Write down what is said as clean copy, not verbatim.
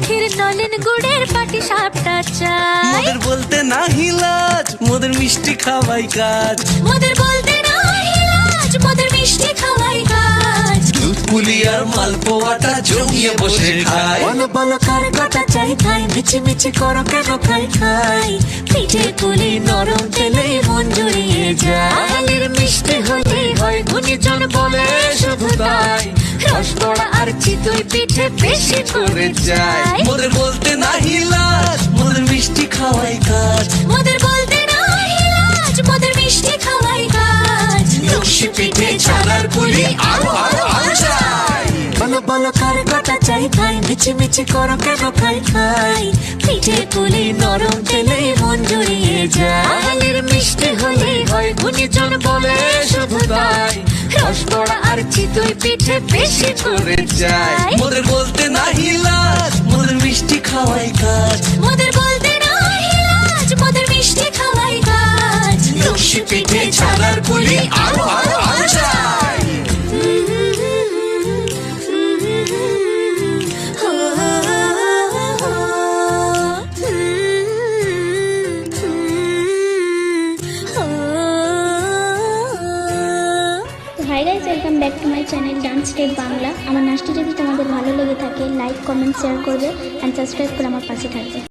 ক্ষীর নলেন গুড়ের পাটি সাপটা চাই। মোদের বলতে নাহি লাজ, মোদের মিষ্টি খাওয়াই কাজ। মোদের বলতে নাহি লাজ, মোদের মিষ্টি খাওয়াই কাজ। দুধ পুলি আর মালপোয়াটা জমিয়ে বসে খায়। বলো বলো কার কটা চাই খাই, মিছি মিছি করো কেন খাই খাই। পিঠে পুলি নরম তেলে মন জড়িয়ে যায়। হালের মিষ্টি হলেই হয় গুণীজন বলে শুধু তাই। রসগোড়া আর চিতই পিঠে বেশি করে চাই। মোদের বলতে নাহি লাজ, মোদের মিষ্টি খাওয়াই কাজ। মোদের বলতে নাহি লাজ, মোদের মিষ্টি খাওয়াই কাজ। লস্যি পিঠে ছানার পুলি আরো আরো আরো চাই। বলো বলো কার কটা চাই খাই, মিছি মিছি করো কেন খাই খাই। পিঠে পুলি নরম তেলে মন জড়িয়ে যায়। হালের মিষ্টি হলেই হয় গুণীজন বলে শুধু তাই। রসগোড়া আর চিতই পিঠে বেশি করে চাই। মোদের বলতে নাহি লাজ, মোদের মিষ্টি খাওয়াই কাজ। মোদের বলতে নাহি লাজ, মোদের মিষ্টি খাওয়াই কাজ। লস্যি পিঠে ছানার পুলি আরো আরো আরো চাই। Hi guys, welcome back to my channel dance step Bangla. আমার নাচটি যদি তোমাদের ভালো লেগে থাকে লাইক কমেন্ট শেয়ার করবে অ্যান্ড সাবস্ক্রাইব করে আমার পাশে থাকবে।